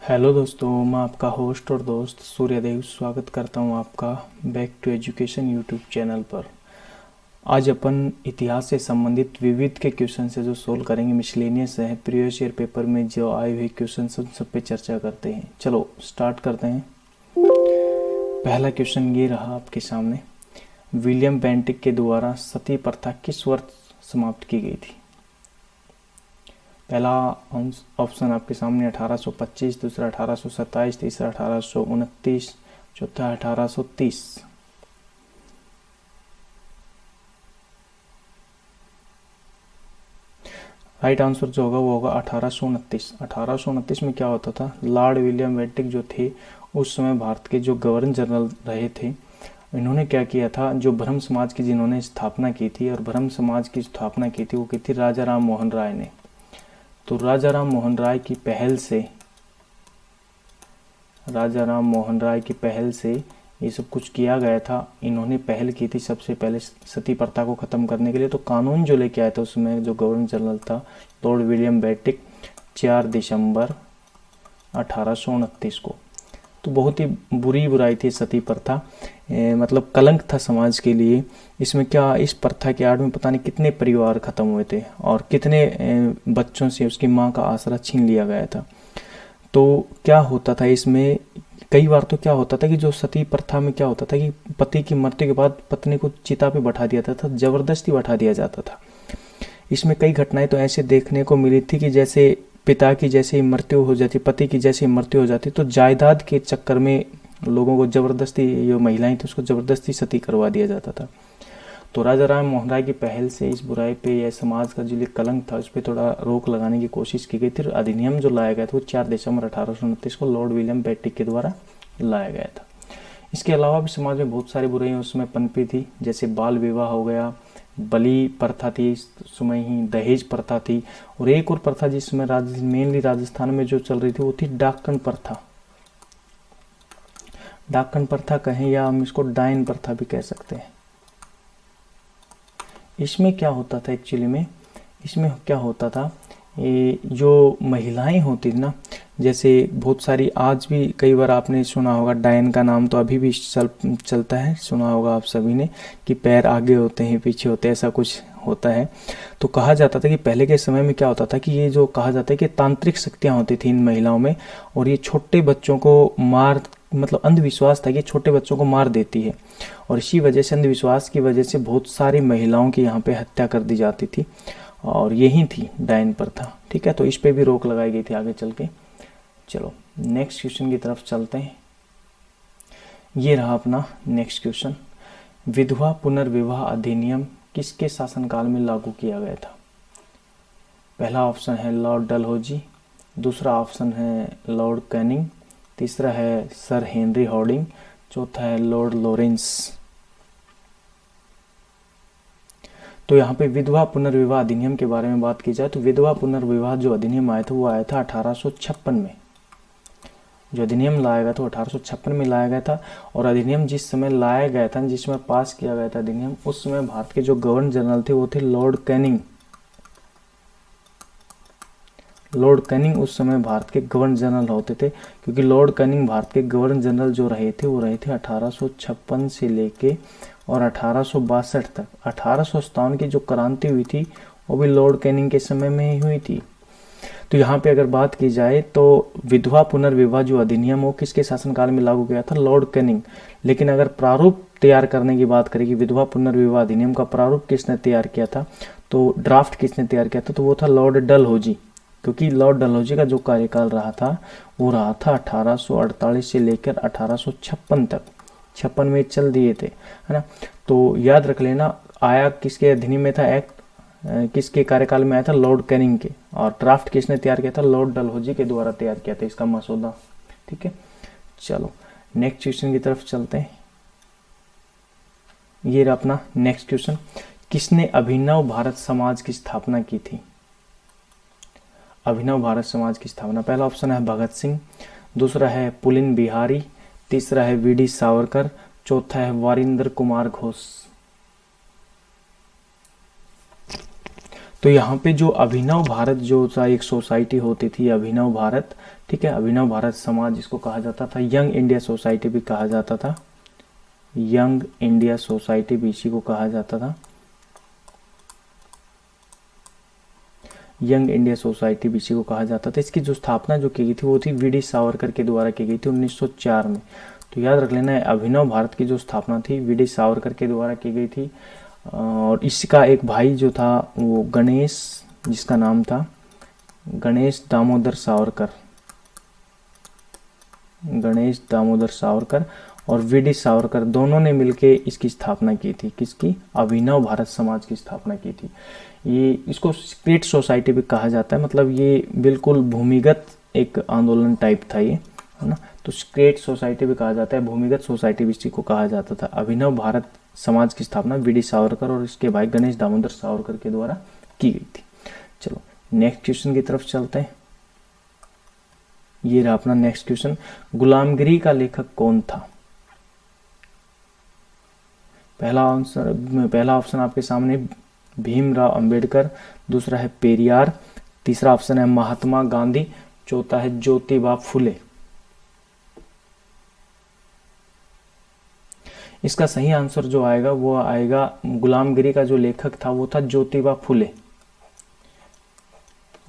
Hello दोस्तों, मैं आपका होस्ट और दोस्त सूर्यदेव स्वागत करता हूं आपका back to education YouTube channel पर। आज अपन इतिहास से संबंधित विविध के क्वेश्चन से जो सोल्व करेंगे, मिसलेनियस है, प्रीवियस ईयर पेपर में जो आए हुए क्वेश्चन उन सब पे चर्चा करते हैं। चलो स्टार्ट करते हैं। पहला क्वेश्चन ये रहा आपके सामने, विलियम बेंटिक के द्वारा सती प्रथा किस वर्ष समाप्त की गई थी? पहला ऑप्शन आपके सामने 1825, दूसरा 1827, तीसरा 1829, चौथा 1830। राइट आंसर जो होगा वो होगा 1829। 1829 में क्या होता था, लॉर्ड विलियम बेंटिक जो थे उस समय भारत के जो गवर्नर जनरल रहे थे, इन्होंने क्या किया था, जो ब्रह्म समाज की जिन्होंने स्थापना की थी, और ब्रह्म समाज की स्थापना की थी वो की थी राजा राम मोहन राय ने। तो राजा राम मोहन राय की पहल से, राजा राम मोहन राय की पहल से ये सब कुछ किया गया था। इन्होंने पहल की थी सबसे पहले सती प्रथा को ख़त्म करने के लिए। तो कानून जो लेके आया था उसमें जो गवर्नर जनरल था लॉर्ड विलियम बेंटिक, 4 दिसंबर 1829 को। तो बहुत ही बुरी बुराई थी सती प्रथा, मतलब कलंक था समाज के लिए। इसमें क्या, इस प्रथा के आड़ में पता नहीं कितने परिवार खत्म हुए थे और कितने बच्चों से उसकी माँ का आसरा छीन लिया गया था। तो क्या होता था इसमें, कई बार तो क्या होता था कि जो सती प्रथा में क्या होता था कि पति की मृत्यु के बाद पत्नी को चिता पे बैठा दिया जाता था, जबरदस्ती बैठा दिया जाता था। इसमें कई घटनाएं तो ऐसे देखने को मिली थी कि जैसे पिता की जैसे ही मृत्यु हो जाती, पति की जैसे ही मृत्यु हो जाती, तो जायदाद के चक्कर में लोगों को जबरदस्ती, जो महिलाएं थी उसको जबरदस्ती सती करवा दिया जाता था। तो राजा राम मोहन राय की पहल से इस बुराई पे या समाज का जो कलंक था उस पर थोड़ा रोक लगाने की कोशिश की गई थी। अधिनियम जो लाया गया था वो 4 दिसंबर 1829 को लॉर्ड विलियम बेंटिक के द्वारा लाया गया था। इसके अलावा भी समाज में बहुत सारी बुराइयां उसमें पनपी थी, जैसे बाल विवाह हो गया, बलि प्रथा थी, इस समय ही दहेज प्रथा थी, और एक और प्रथा जिसमें मेनली राजस्थान में जो चल रही थी वो थी डाकन प्रथा। डाकन प्रथा कहें या हम इसको डायन प्रथा भी कह सकते हैं। इसमें क्या होता था एक्चुअली में, इसमें क्या होता था, ये जो महिलाएं होती थी ना, जैसे बहुत सारी आज भी कई बार आपने सुना होगा, डायन का नाम तो अभी भी चलता है, सुना होगा आप सभी ने, कि पैर आगे होते हैं पीछे होते हैं, ऐसा कुछ होता है। तो कहा जाता था कि पहले के समय में क्या होता था कि ये जो कहा जाता है कि तांत्रिक शक्तियाँ होती थी इन महिलाओं में, और ये छोटे बच्चों को मार, मतलब अंधविश्वास था कि छोटे बच्चों को मार देती है, और इसी वजह से, अंधविश्वास की वजह से बहुत सारी महिलाओं की यहाँ पे हत्या कर दी जाती थी, और यही थी डायन प्रथा। ठीक है, तो इस पे भी रोक लगाई गई थी आगे चल के। चलो नेक्स्ट क्वेश्चन की तरफ चलते हैं। ये रहा अपना नेक्स्ट क्वेश्चन, विधवा पुनर्विवाह अधिनियम किसके शासनकाल में लागू किया गया था? पहला ऑप्शन है लॉर्ड डलहौजी, दूसरा ऑप्शन है लॉर्ड कैनिंग, तीसरा है सर हेनरी हॉर्डिंग, चौथा है लॉर्ड लॉरेंस। तो यहाँ पे विधवा पुनर्विवाह अधिनियम के बारे में बात की जाए तो विधवा पुनर्विवाह जो अधिनियम आया था वो आया था 1856 में। जो अधिनियम लाया गया था 1856 में लाया गया था, और अधिनियम जिस समय लाया गया था, जिसमें पास किया गया था अधिनियम, उस समय भारत के जो गवर्नर जनरल थे वो थे लॉर्ड कैनिंग। लॉर्ड कैनिंग उस समय भारत के गवर्नर जनरल होते थे, क्योंकि लॉर्ड कैनिंग भारत के गवर्नर जनरल जो रहे थे वो रहे थे 1856 से लेके और 1862 तक। 1857 की जो क्रांति हुई थी वो भी लॉर्ड कैनिंग के समय में ही हुई थी। तो यहाँ पे अगर बात की जाए तो विधवा पुनर्विवाह जो अधिनियम वो किसके शासनकाल में लागू किया था? Lord Canning. लेकिन अगर प्रारूप तैयार करने की बात करें कि विधवा पुनर्विवाह अधिनियम का प्रारूप किसने तैयार किया था, तो ड्राफ्ट किसने तैयार किया था, तो वो था लॉर्ड डलहौजी। क्योंकि लॉर्ड डलहौजी का जो कार्यकाल रहा था वो रहा था 1848 से लेकर 1856 तक, 56 में चल दिए थे, है ना। तो याद रख लेना, आया किसके अधिनियम में था एक्ट, किसके कार्यकाल में आया था? लॉर्ड कैनिंग के। और ड्राफ्ट किसने तैयार किया था? लॉर्ड डलहौजी के द्वारा तैयार किया था इसका मसौदा। ठीक है, चलो नेक्स्ट क्वेश्चन की तरफ चलते हैं। ये रहा अपना नेक्स्ट क्वेश्चन, किसने अभिनव भारत समाज की स्थापना की थी? अभिनव भारत समाज की स्थापना, पहला ऑप्शन है भगत सिंह, दूसरा है पुलिन बिहारी, तीसरा है वीडी सावरकर, चौथा है वारिंदर कुमार घोष। तो यहाँ पे जो अभिनव भारत जो था एक सोसाइटी होती थी, अभिनव भारत, ठीक है, अभिनव भारत समाज जिसको कहा जाता था, यंग इंडिया सोसाइटी भी कहा जाता था, यंग इंडिया सोसाइटी भी इसी को कहा जाता था, यंग इंडिया सोसाइटी भी इसी को कहा जाता था। इसकी जो स्थापना जो की गई थी वो थी वीडी सावरकर के द्वारा की गई थी 1904 में। तो याद रख लेना है, अभिनव भारत की जो स्थापना थी वीडी सावरकर के द्वारा की गई थी। और इसका एक भाई जो था वो गणेश, जिसका नाम था गणेश दामोदर सावरकर, गणेश दामोदर सावरकर और वीडी सावरकर दोनों ने मिलके इसकी स्थापना की थी। किसकी? अभिनव भारत समाज की स्थापना की थी। ये इसको सीक्रेट सोसाइटी भी कहा जाता है, मतलब ये बिल्कुल भूमिगत एक आंदोलन टाइप था ये, है ना। तो सीक्रेट सोसाइटी भी कहा जाता है, भूमिगत सोसाइटी भी इसी को कहा जाता था। अभिनव भारत समाज की स्थापना वीडी सावरकर और इसके भाई गणेश दामोदर सावरकर के द्वारा की गई थी। चलो नेक्स्ट क्वेश्चन की तरफ चलते हैं। ये रहा अपना नेक्स्ट क्वेश्चन, गुलामगिरी का लेखक कौन था? पहला ऑप्शन आपके सामने भीमराव अंबेडकर, दूसरा है पेरियार, तीसरा ऑप्शन है महात्मा गांधी, चौथा है ज्योतिबा फुले। इसका सही आंसर जो आएगा वो आएगा, गुलामगिरी का जो लेखक था वो था ज्योतिबा फुले।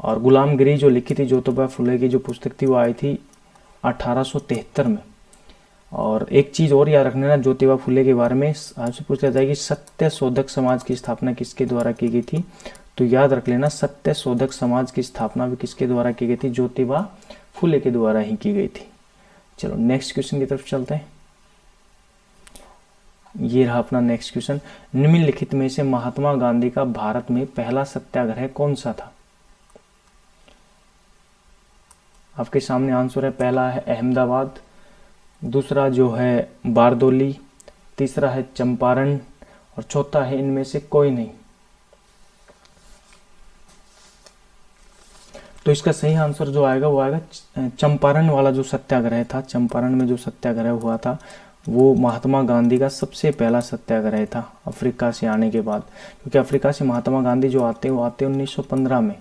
और गुलामगिरी जो लिखी थी ज्योतिबा फुले की जो पुस्तक थी वो आई थी 1873 में। और एक चीज और याद रखना ना ज्योतिबा फुले के बारे में, आपसे पूछा जाए कि सत्य शोधक समाज की स्थापना किसके द्वारा की गई थी? तो याद रख लेना सत्य शोधक समाज की स्थापना भी किसके द्वारा की गई थी? ज्योतिबा फुले के द्वारा ही की गई थी। चलो नेक्स्ट क्वेश्चन की तरफ चलते हैं। ये रहा अपना नेक्स्ट क्वेश्चन, निम्नलिखित में से महात्मा गांधी का भारत में पहला सत्याग्रह कौन सा था? आपके सामने आंसर है, पहला है अहमदाबाद, दूसरा जो है बारदोली, तीसरा है चंपारण और चौथा है इनमें से कोई नहीं। तो इसका सही आंसर जो आएगा वो आएगा चंपारण वाला जो सत्याग्रह था, चंपारण में जो सत्याग्रह हुआ था वो महात्मा गांधी का सबसे पहला सत्याग्रह था अफ्रीका से आने के बाद। क्योंकि अफ्रीका से महात्मा गांधी जो आते हैं वो आते हैं 1915 में,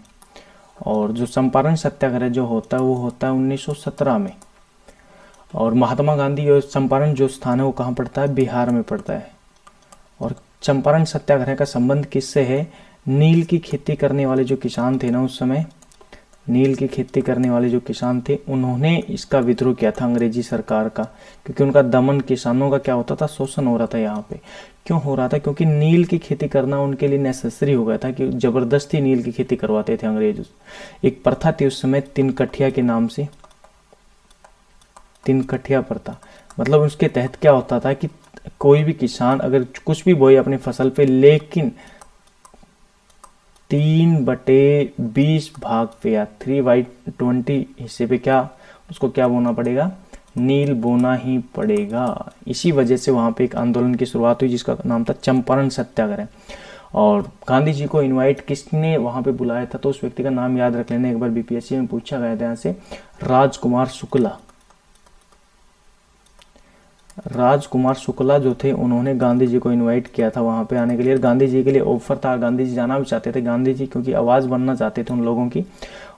और जो चंपारण सत्याग्रह जो होता है वो होता है 1917 में। और महात्मा गांधी और चंपारण जो स्थान है वो कहाँ पड़ता है? बिहार में पड़ता है। और चंपारण सत्याग्रह का संबंध किससे है? नील की खेती करने वाले जो किसान थे ना उस समय, नील की खेती करने वाले जो किसान थे उन्होंने इसका विद्रोह किया था अंग्रेजी सरकार का, क्योंकि उनका दमन, किसानों का क्या होता था, शोषण हो रहा था यहाँ पे। क्यों हो रहा था? क्योंकि नील की खेती करना उनके लिए नेसेसरी हो गया था, कि जबरदस्ती नील की खेती करवाते थे अंग्रेज। एक प्रथा थी उस समय तिनकठिया के नाम से, तिनकठिया प्रथा। मतलब उसके तहत क्या होता था कि कोई भी किसान अगर कुछ भी बोए अपनी फसल पे, लेकिन 3/20 भाग पे या 3/20 हिस्से पे क्या उसको क्या बोना पड़ेगा? नील बोना ही पड़ेगा। इसी वजह से वहां पे एक आंदोलन की शुरुआत हुई जिसका नाम था चंपारण सत्याग्रह। और गांधी जी को इनवाइट किसने वहां पे बुलाया था? तो उस व्यक्ति का नाम याद रख लेना, एक बार बीपीएससी में पूछा गया था यहाँ से, राजकुमार शुक्ला। राजकुमार शुक्ला जो थे उन्होंने गांधी जी को इनवाइट किया था वहां पे आने के लिए। गांधी जी के लिए ऑफर था, गांधी जी जाना भी चाहते थे। गांधी जी क्योंकि आवाज बनना चाहते थे उन लोगों की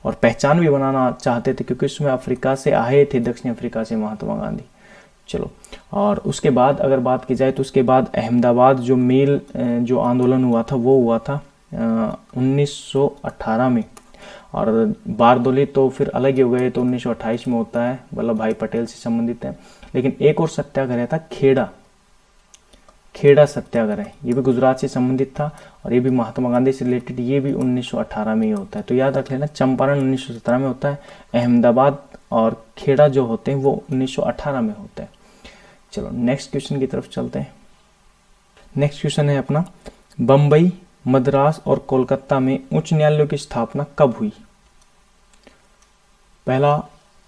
और पहचान भी बनाना चाहते थे, क्योंकि उसमें अफ्रीका से आए थे, दक्षिण अफ्रीका से महात्मा गांधी। चलो, और उसके बाद अगर बात की जाए तो उसके बाद अहमदाबाद जो मेल जो आंदोलन हुआ था वो हुआ था 1918 में। और बारदोली तो फिर अलग ही हो गए, तो 1928 में होता है, वल्लभ भाई पटेल से संबंधित है। लेकिन एक और सत्याग्रह था खेड़ा सत्याग्रह, ये भी गुजरात से संबंधित था और ये भी महात्मा गांधी से रिलेटेड, ये भी 1918 में ही होता है। तो याद रख लेना, चंपारण 1917 में होता है, अहमदाबाद और खेड़ा जो होते हैं वो 1918 में होता है। चलो नेक्स्ट क्वेश्चन की तरफ चलते हैं। नेक्स्ट क्वेश्चन है अपना, बम्बई, मद्रास और कोलकाता में उच्च न्यायालयों की स्थापना कब हुई? पहला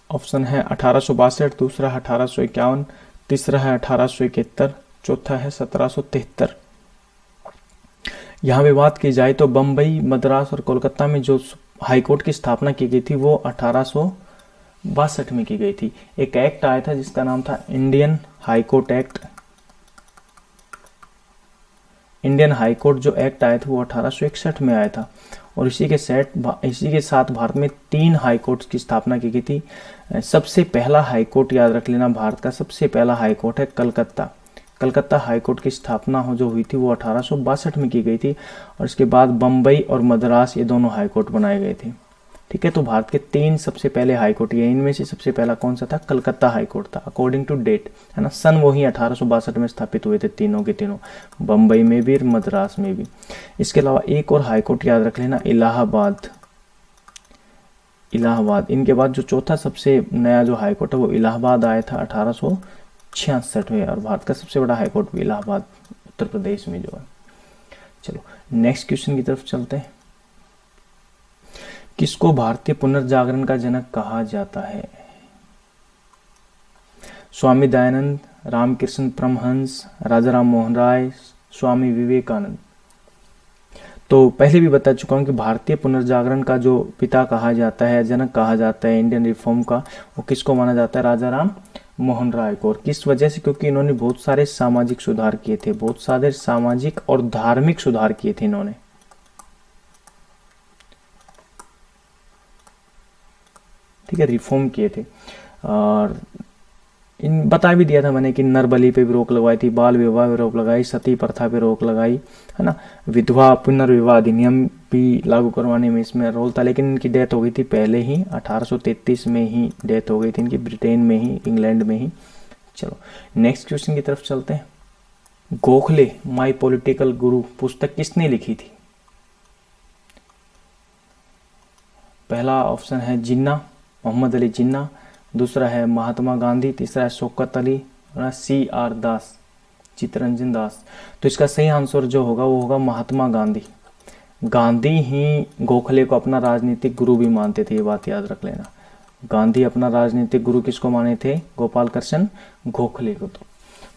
ऑप्शन है 1862, दूसरा है 1851, तीसरा है 1871, चौथा है 1773। यहाँ पे बात की जाए तो बम्बई, मद्रास और कोलकाता में जो हाईकोर्ट की स्थापना की गई थी वो 1862 में की गई थी। एक एक्ट आया था जिसका नाम था Indian high court act, Indian high court जो एक्ट आया था वो 1861 में आया था। और इसी के साथ भारत में 3 हाई कोर्ट की स्थापना की गई थी। सबसे पहला हाई कोर्ट याद रख लेना, भारत का सबसे पहला हाई कोर्ट है कलकत्ता। कलकत्ता हाई कोर्ट की स्थापना जो हुई थी वो 1862 में की गई थी। और इसके बाद बम्बई और मद्रास ये दोनों हाई कोर्ट बनाए गए थे। ठीक है, तो भारत के 3 सबसे पहले हाई कोर्ट ये, इनमें से सबसे पहला कौन सा था? कलकत्ता हाई कोर्ट था अकॉर्डिंग टू डेट, है ना। सन वही 1862 में स्थापित हुए थे तीनों के तीनों, बम्बई में भी और मद्रास में भी। इसके अलावा एक और हाई कोर्ट याद रख लेना, इलाहाबाद। इनके बाद जो चौथा सबसे नया जो हाई कोर्ट है वो इलाहाबाद आया था 1866 में। और भारत का सबसे बड़ा हाई कोर्ट भी इलाहाबाद उत्तर प्रदेश में जो है। चलो नेक्स्ट क्वेश्चन की तरफ चलते हैं। किसको भारतीय पुनर्जागरण का जनक कहा जाता है? स्वामी दयानंद, रामकृष्ण परमहंस, राजा राम मोहन राय, स्वामी विवेकानंद। तो पहले भी बता चुका हूं कि भारतीय पुनर्जागरण का जो पिता कहा जाता है, जनक कहा जाता है इंडियन रिफॉर्म का, वो किसको माना जाता है? राजा राम मोहन राय को। और किस वजह से? क्योंकि इन्होंने बहुत सारे सामाजिक सुधार किए थे, बहुत सारे सामाजिक और धार्मिक सुधार किए थे इन्होंने। ठीक है, रिफॉर्म किए थे। और इन बता भी दिया था मैंने कि नर बलि पे भी रोक लगवाई थी, बाल विवाह पे रोक लगाई, सती प्रथा पे रोक लगाई, है ना। विधवा पुनर्विवाह अधिनियम भी लागू करवाने में इसमें रोल था। लेकिन इनकी डेथ हो गई थी पहले ही, 1833 में ही डेथ हो गई थी इनकी, ब्रिटेन में ही, इंग्लैंड में ही। चलो नेक्स्ट क्वेश्चन की तरफ चलते हैं। गोखले माई पॉलिटिकल गुरु पुस्तक किसने लिखी थी? पहला ऑप्शन है जिन्ना, मोहम्मद अली जिन्ना। दूसरा है महात्मा गांधी। तीसरा है शौकत अली। CR दास, चित्तरंजन दास। तो इसका सही आंसर जो होगा वो होगा महात्मा गांधी। गांधी ही गोखले को अपना राजनीतिक गुरु भी मानते थे, ये बात याद रख लेना। गांधी अपना राजनीतिक गुरु किसको माने थे? गोपाल कृष्ण गोखले को।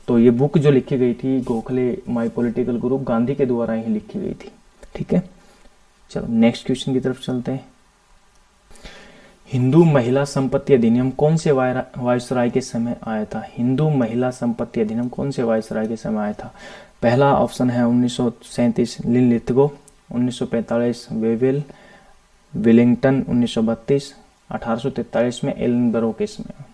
तो ये बुक जो लिखी गई थी गोखले माई पॉलिटिकल गुरु, गांधी के द्वारा ही लिखी गई थी। ठीक है, चलो नेक्स्ट क्वेश्चन की तरफ चलते हैं। हिंदू महिला संपत्ति अधिनियम कौन से वायसराय के समय आया था? हिंदू महिला संपत्ति अधिनियम कौन से वायसराय के समय आया था? पहला ऑप्शन है 1937 लिनलिथगो, 1945 वेवेल, विलिंगटन 1932, 1843 में एलनबरो के समय।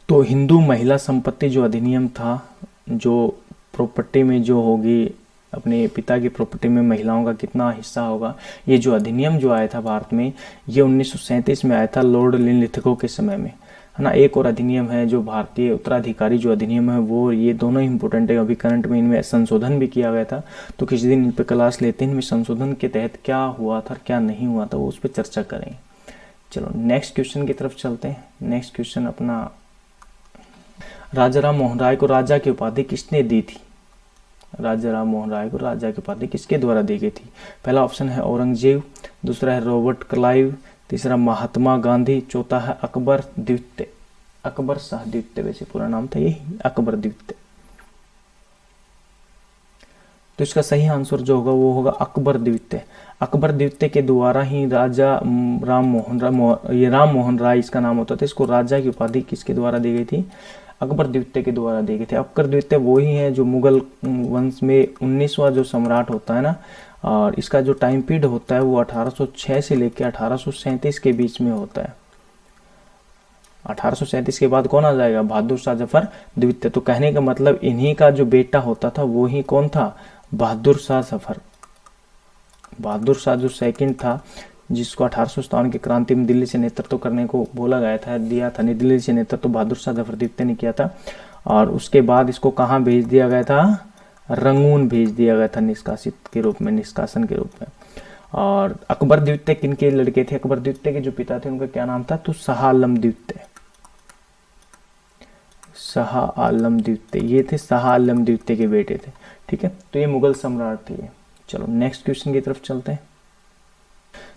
तो हिंदू महिला संपत्ति जो अधिनियम था, जो प्रॉपर्टी में जो होगी, अपने पिता की प्रॉपर्टी में महिलाओं का कितना हिस्सा होगा, ये जो अधिनियम जो आया था भारत में, ये 1937 में आया था लॉर्ड लिनलिथगो के समय में, है ना। एक और अधिनियम है जो भारतीय उत्तराधिकारी जो अधिनियम है वो, ये दोनों ही इंपॉर्टेंट है। अभी करंट में इनमें संशोधन भी किया गया था, तो किसी दिन इन पर क्लास लेते हैं, इनमें संशोधन के तहत क्या हुआ था क्या नहीं हुआ था वो उस पर चर्चा करेंगे। चलो नेक्स्ट क्वेश्चन की तरफ चलते हैं। नेक्स्ट क्वेश्चन अपना, राजा राम मोहन राय को राजा की उपाधि किसने दी थी? राजा राम मोहन राय को राजा की उपाधि किसके द्वारा दी गई थी? पहला ऑप्शन है औरंगजेब, दूसरा है रॉबर्ट क्लाइव, तीसरा महात्मा गांधी, चौथा है अकबर द्वितीय। अकबर शाह द्वितीय वैसे पूरा नाम था यही, अकबर द्वितीय। तो इसका सही आंसर जो होगा वो होगा अकबर द्वितीय। अकबर द्वितीय के द्वारा ही राजा राम मोहन राय इसका नाम होता था, इसको राजा की उपाधि किसके द्वारा दी गई थी? अकबर द्वितीय के द्वारा दी गई थी। अकबर द्वितीय वो ही है जो मुगल वंश में 19वां जो सम्राट होता है ना, और इसका जो टाइम पीरियड होता है वो 1806 से लेकर 1837 के बीच में होता है। 1837 के बाद कौन आ जाएगा? बहादुर शाह जफर द्वितीय। तो कहने का मतलब इन्हीं का जो बेटा होता था वो ही कौन था? बहादुर शाह जफर। बहादुर शाह जो सेकंड था, जिसको 1857 की क्रांति में दिल्ली से नेतृत्व करने को बोला गया था, दिया था नहीं, दिल्ली से नेतृत्व बहादुर शाह जफर द्वितीय ने किया था। और उसके बाद इसको कहाँ भेज दिया गया था? रंगून भेज दिया गया था निष्कासन के रूप में। और अकबर द्वितीय किनके लड़के थे? अकबर द्वितीय के जो पिता थे उनका क्या नाम था? तो शाह आलम द्वितीय। शाह आलम द्वितीय, ये थे शाह आलम द्वितीय के बेटे थे। ठीक है, तो ये मुगल सम्राट थे। चलो नेक्स्ट क्वेश्चन की तरफ चलते हैं।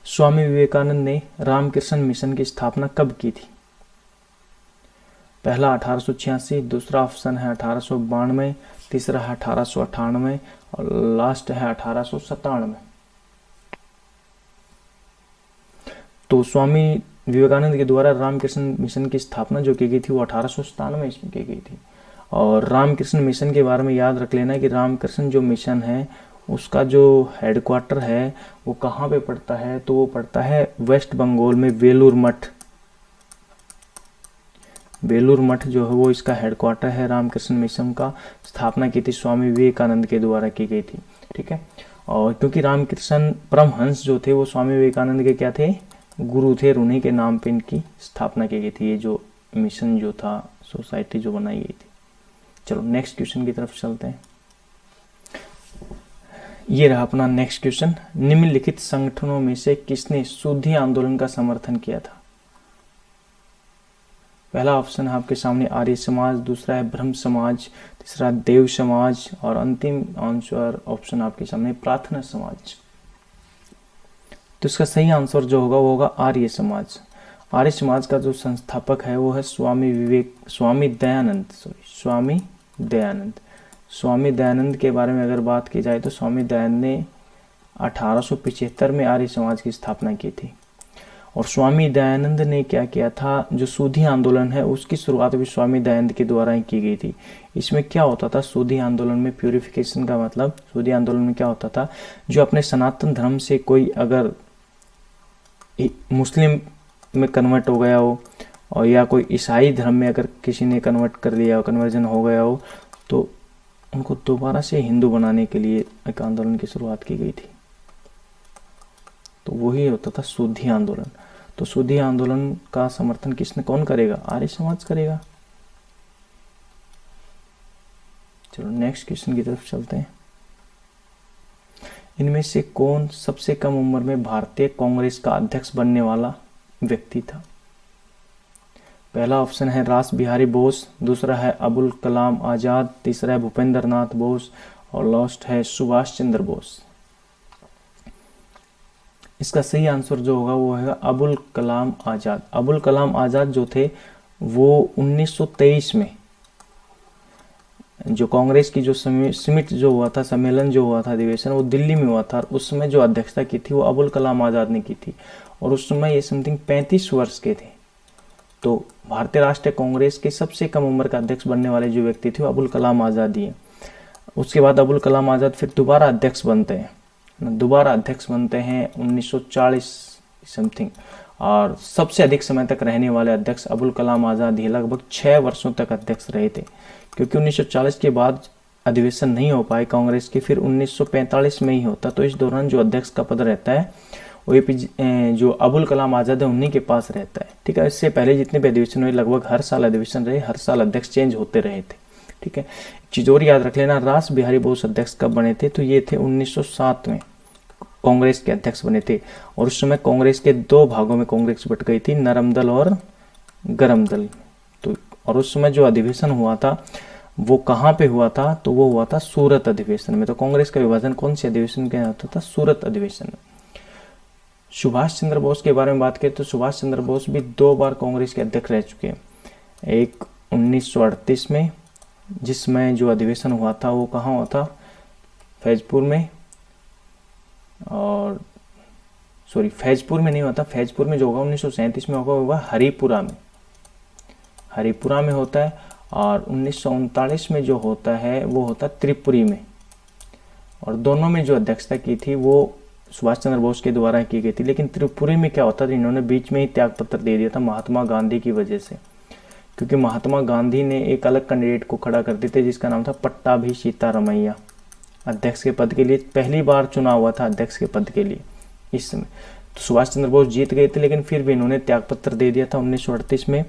स्वामी विवेकानंद ने रामकृष्ण मिशन की स्थापना कब की थी? पहला 1886, दूसरा ऑप्शन है 1892, तीसरा है 1898 और लास्ट है 1897। तो स्वामी विवेकानंद के द्वारा रामकृष्ण मिशन की स्थापना जो की गई थी वो 1897 ईस्वी में की गई थी। और रामकृष्ण मिशन के बारे में याद रख लेना कि रामकृष्ण जो मिशन है उसका जो हेडक्वार्टर है वो कहाँ पे पड़ता है, तो वो पड़ता है वेस्ट बंगाल में बेलूर मठ। बेलूर मठ जो है वो इसका हेडक्वार्टर है। रामकृष्ण मिशन का स्थापना की थी स्वामी विवेकानंद के द्वारा की गई थी। ठीक है, और क्योंकि रामकृष्ण परमहंस जो थे वो स्वामी विवेकानंद के क्या थे, गुरु थे, उन्हीं के नाम पे इनकी स्थापना की गई थी। ये जो मिशन जो था, सोसाइटी जो बनाई गई थी। चलो नेक्स्ट क्वेश्चन की तरफ चलते हैं। ये रहा अपना नेक्स्ट क्वेश्चन। निम्नलिखित संगठनों में से किसने शुद्धि आंदोलन का समर्थन किया था? पहला ऑप्शन है आपके सामने आर्य समाज, दूसरा है ब्रह्म समाज, तीसरा देव समाज और अंतिम आंसर ऑप्शन आपके सामने प्रार्थना समाज। तो इसका सही आंसर जो होगा वो होगा आर्य समाज। आर्य समाज का जो संस्थापक है वो है स्वामी दयानंद। स्वामी दयानंद के बारे में अगर बात की जाए तो स्वामी दयानंद ने 1875 में आर्य समाज की स्थापना की थी। और स्वामी दयानंद ने क्या किया था, जो सूधी आंदोलन है उसकी शुरुआत भी स्वामी दयानंद के द्वारा ही की गई थी। इसमें क्या होता था, सूधी आंदोलन में प्यूरिफिकेशन का मतलब, सूधी आंदोलन में क्या होता था, जो अपने सनातन धर्म से कोई अगर मुस्लिम में कन्वर्ट हो गया हो और या कोई ईसाई धर्म में अगर किसी ने कन्वर्ट कर लिया हो, कन्वर्जन हो गया हो, तो उनको दोबारा से हिंदू बनाने के लिए एक आंदोलन की शुरुआत की गई थी। तो वही होता था शुद्धि आंदोलन। तो शुद्धि आंदोलन का समर्थन कौन करेगा? आर्य समाज करेगा। चलो नेक्स्ट क्वेश्चन की तरफ चलते हैं। इनमें से कौन सबसे कम उम्र में भारतीय कांग्रेस का अध्यक्ष बनने वाला व्यक्ति था? पहला ऑप्शन है रास बिहारी बोस, दूसरा है अबुल कलाम आजाद, तीसरा है भूपेंद्र नाथ बोस और लास्ट है सुभाष चंद्र बोस। इसका सही आंसर जो होगा वो है अबुल कलाम आजाद। अबुल कलाम आजाद जो थे वो 1923 में जो कांग्रेस की जो समिट जो हुआ था, सम्मेलन जो हुआ था, अधिवेशन, वो दिल्ली में हुआ था। उस समय जो अध्यक्षता की थी वो अबुल कलाम आजाद ने की थी और उस समय ये समथिंग 35 वर्ष के थे। तो भारतीय राष्ट्रीय कांग्रेस के सबसे कम उम्र का अध्यक्ष बनने वाले जो व्यक्ति थे वो अबुल कलाम आजाद ही है। उसके बाद अबुल कलाम आजाद फिर दोबारा अध्यक्ष बनते हैं 1940 समथिंग, और सबसे अधिक समय तक रहने वाले अध्यक्ष अबुल कलाम आजाद ही, लगभग 6 वर्षों तक अध्यक्ष रहे थे। क्योंकि 1940 के बाद अधिवेशन नहीं हो पाए कांग्रेस की, फिर 1945 में ही होता। तो इस दौरान जो अध्यक्ष का पद रहता है वो जो अबुल कलाम आजाद है उन्हीं के पास रहता है। ठीक है, इससे पहले जितने भी अधिवेशन हुए लगभग हर साल अधिवेशन रहे, हर साल अध्यक्ष चेंज होते रहे थे। ठीक है, चीज और याद रख लेना, रास बिहारी बोस अध्यक्ष कब बने थे, तो ये थे 1907 में कांग्रेस के अध्यक्ष बने थे। और उस समय कांग्रेस के 2 भागों में कांग्रेस बट गई थी, नरम दल और गरम दल। तो और उस समय जो अधिवेशन हुआ था वो कहाँ पे हुआ था, तो वो हुआ था सूरत अधिवेशन में। तो कांग्रेस का विभाजन कौन से अधिवेशन के होता था? सूरत अधिवेशन में। सुभाष चंद्र बोस के बारे में बात करें तो सुभाष चंद्र बोस भी 2 बार कांग्रेस के अध्यक्ष रह चुके हैं। एक 1938 में जिसमें जो अधिवेशन हुआ था वो कहाँ हुआ था? फैजपुर में, और सॉरी फैजपुर में नहीं हुआ था, फैजपुर में जो होगा 1937 में होगा हरिपुरा में होता है। और 1939 में जो होता है वो होता त्रिपुरी में। और दोनों में जो अध्यक्षता की थी वो सुभाष चंद्र बोस के द्वारा की गई थी। लेकिन त्रिपुरी में क्या होता था, इन्होंने बीच में ही त्यागपत्र दे दिया था महात्मा गांधी की वजह से, क्योंकि महात्मा गांधी ने एक अलग कैंडिडेट को खड़ा कर दिए थे जिसका नाम था पट्टाभी सीतारमैया। अध्यक्ष के पद के लिए पहली बार चुनाव हुआ था अध्यक्ष के पद के लिए इस समय। तो सुभाष चंद्र बोस जीत गए थे, लेकिन फिर भी इन्होंने त्यागपत्र दे दिया था 1938 में।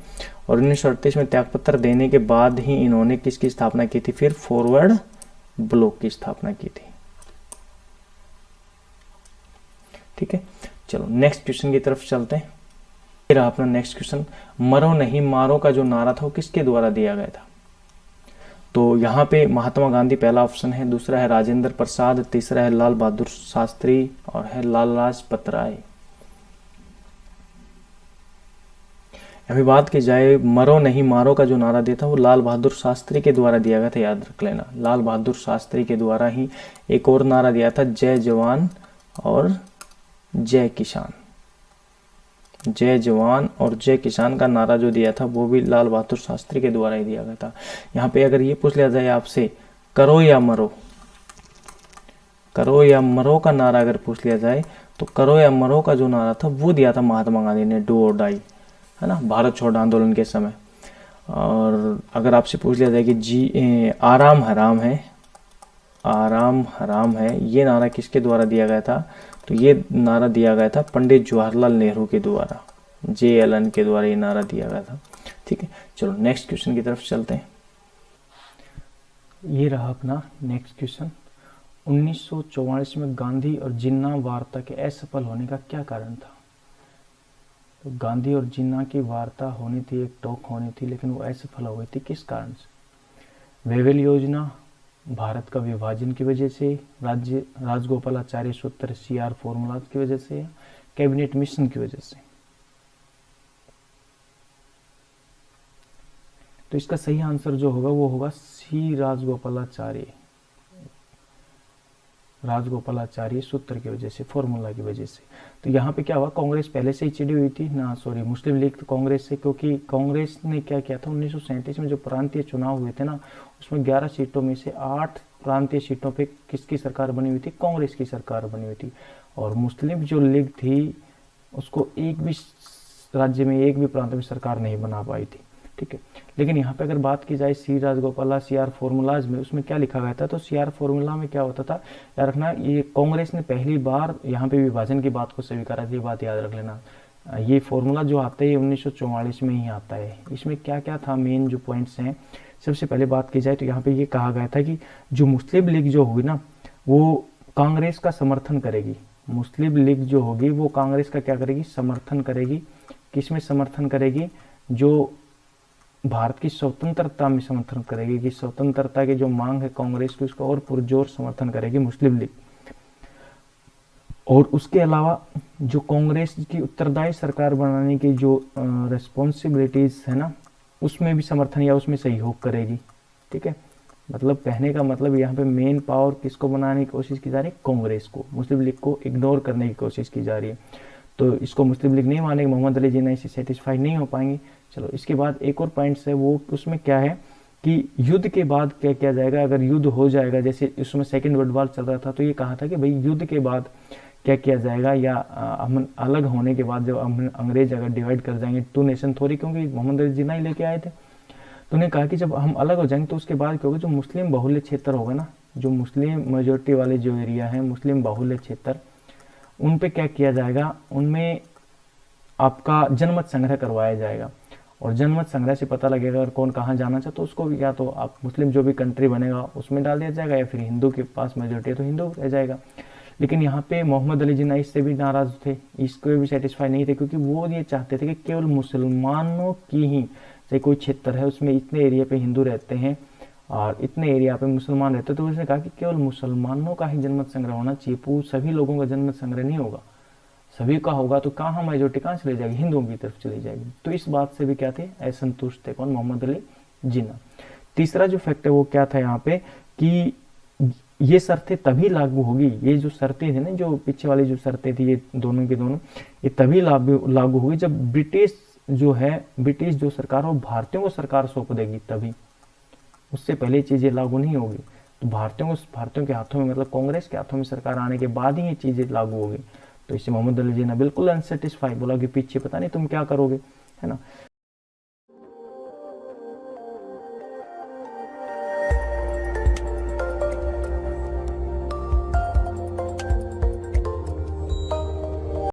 और 1938 में त्यागपत्र देने के बाद ही इन्होंने किसकी स्थापना की थी? फिर फॉरवर्ड ब्लॉक की स्थापना की थी। ठीक है, चलो नेक्स्ट क्वेश्चन की तरफ चलते हैं। ये रहा अपना नेक्स्ट क्वेश्चन। मरो नहीं मारो का जो नारा था वो किसके द्वारा दिया गया था? तो यहाँ पे महात्मा गांधी पहला ऑप्शन है, दूसरा है राजेंद्र प्रसाद, तीसरा है लाल बहादुर शास्त्री और है लाला लाजपत राय। अभी बात की जाए मरो नहीं मारो का जो नारा दिया था वो लाल बहादुर शास्त्री के द्वारा दिया गया था, याद रख लेना। लाल बहादुर शास्त्री के द्वारा ही एक और नारा दिया था, जय जवान और जय किसान। जय जवान और जय किसान का नारा जो दिया था वो भी लाल बहादुर शास्त्री के द्वारा ही दिया गया था। यहाँ पे अगर ये पूछ लिया जाए आपसे करो या मरो, करो या मरो का नारा अगर पूछ लिया जाए तो करो या मरो का जो नारा था वो दिया था महात्मा गांधी ने, डू और डाई, है ना, भारत छोड़ आंदोलन के समय। और अगर आपसे पूछ लिया जाए कि आराम हराम है, आराम हराम है, ये नारा किसके द्वारा दिया गया था, तो ये नारा दिया गया था पंडित जवाहरलाल नेहरू के द्वारा, JLN के द्वारा ये नारा दिया गया था। ठीक है, चलो नेक्स्ट क्वेश्चन की तरफ चलते हैं। ये रहा अपना नेक्स्ट क्वेश्चन। 1944 में गांधी और जिन्ना वार्ता के असफल होने का क्या कारण था? तो गांधी और जिन्ना की वार्ता होनी थी, एक टॉक होनी थी, लेकिन वो असफल हो गई थी। किस कारण से? वेवेल योजना, भारत का विभाजन की वजह से, राजगोपालाचारी सूत्र CR फॉर्मूला की वजह से, कैबिनेट मिशन की वजह से? तो इसका सही आंसर जो होगा वो होगा C, राजगोपालाचारी सूत्र की वजह से, फॉर्मूला की वजह से। तो यहाँ पे क्या हुआ, कांग्रेस पहले से ही चिड़ी हुई थी ना, सॉरी मुस्लिम लीग तो कांग्रेस से, क्योंकि कांग्रेस ने क्या किया था 1937 में जो प्रांतीय चुनाव हुए थे ना, उसमें 11 सीटों में से 8 प्रांतीय सीटों पे किसकी सरकार बनी हुई थी? कांग्रेस की सरकार बनी हुई थी। और मुस्लिम जो लीग थी उसको एक भी राज्य में, एक भी प्रांत में सरकार नहीं बना पाई थी। ठीक है, लेकिन यहाँ पे अगर बात की जाए C राजगोपाला CR फॉर्मूलाज में, उसमें क्या लिखा गया था, तो CR फॉर्मूला में क्या होता था, याद रखना, ये कांग्रेस ने पहली बार यहाँ पे विभाजन की बात को स्वीकारा थी, ये बात याद रख लेना। ये फॉर्मूला जो आता है 1944 में ही आता है। इसमें क्या क्या था, मेन जो पॉइंट्स हैं, सबसे पहले बात की जाए तो यहाँ पे ये कहा गया था कि जो मुस्लिम लीग जो होगी ना वो कांग्रेस का समर्थन करेगी। मुस्लिम लीग जो होगी वो कांग्रेस का क्या करेगी, समर्थन करेगी। किसमें समर्थन करेगी? जो भारत की स्वतंत्रता में समर्थन करेगी, कि स्वतंत्रता की जो मांग है कांग्रेस की उसका और पुरजोर समर्थन करेगी मुस्लिम लीग। और उसके अलावा जो कांग्रेस की उत्तरदायी सरकार बनाने की जो रिस्पॉन्सिबिलिटीज है ना, उसमें भी समर्थन या उसमें सहयोग करेगी। ठीक है, मतलब कहने का मतलब यहाँ पे मेन पावर किसको बनाने की कोशिश की जा रही है? कांग्रेस को। मुस्लिम लीग को इग्नोर करने की कोशिश की जा रही है। तो इसको मुस्लिम लीग नहीं मानेगी, मोहम्मद अली जिन्ना इससे सेटिस्फाई नहीं हो पाएंगे। चलो, इसके बाद एक और पॉइंट्स है, वो उसमें क्या है कि युद्ध के बाद क्या किया जाएगा, अगर युद्ध हो जाएगा, जैसे उसमें सेकेंड वर्ल्ड वॉर चल रहा था, तो ये कहा था कि भाई युद्ध के बाद क्या किया जाएगा, या हम अलग होने के बाद जब अंग्रेज अगर डिवाइड कर जाएंगे 2 नेशन थ्योरी, क्योंकि मोहम्मद अली जिन्ना ही लेके आए थे, तो उन्हें कहा कि जब हम अलग हो जाएंगे तो उसके बाद क्या होगा, जो मुस्लिम बाहुल्य क्षेत्र होगा ना, जो मुस्लिम मेजोरिटी वाले जो एरिया है, मुस्लिम बाहुल्य क्षेत्र, उन पे क्या किया जाएगा, उनमें आपका जनमत संग्रह करवाया जाएगा। और जनमत संग्रह से पता लगेगा अगर कौन कहाँ जाना चाहे तो उसको या तो आप मुस्लिम जो भी कंट्री बनेगा उसमें डाल दिया जाएगा, या फिर हिंदू के पास मेजोरिटी है तो हिंदू रह जाएगा। लेकिन यहाँ पे मोहम्मद अली जिन्ना इससे भी नाराज थे, इसको भी सेटिस्फाई नहीं थे, क्योंकि वो ये चाहते थे कि केवल मुसलमानों की ही, चाहे कोई क्षेत्र है उसमें इतने एरिया पे हिंदू रहते हैं और इतने एरिया पे मुसलमान रहते हैं, तो उसने कहा कि केवल मुसलमानों का ही जनमत संग्रह होना चाहिए, सभी लोगों का जनमत संग्रह नहीं होगा। सभी का होगा तो कहाँ मेजोरिटी कहाँ चली जाएगी, हिंदुओं की तरफ चली जाएगी। तो इस बात से भी क्या थे, असंतुष्ट थे कौन, मोहम्मद अली जिन्ना। तीसरा जो फैक्ट है वो क्या था यहाँ पे कि ये शर्तें तभी लागू होगी, ये जो शर्तें थी ना, जो पीछे वाली जो शर्तें थी, ये दोनों की दोनों, ये तभी लागू होगी जब ब्रिटिश जो है, ब्रिटिश जो सरकार हो भारतीयों को सरकार सौंप देगी, तभी। उससे पहले चीजें लागू नहीं होगी। तो भारतीयों के हाथों में, मतलब कांग्रेस के हाथों में सरकार आने के बाद ही ये चीजें लागू होगी। तो इससे मोहम्मद अली जिन्ना बिल्कुल अनसेटिस्फाई, बोला कि पीछे पता नहीं तुम क्या करोगे, है ना।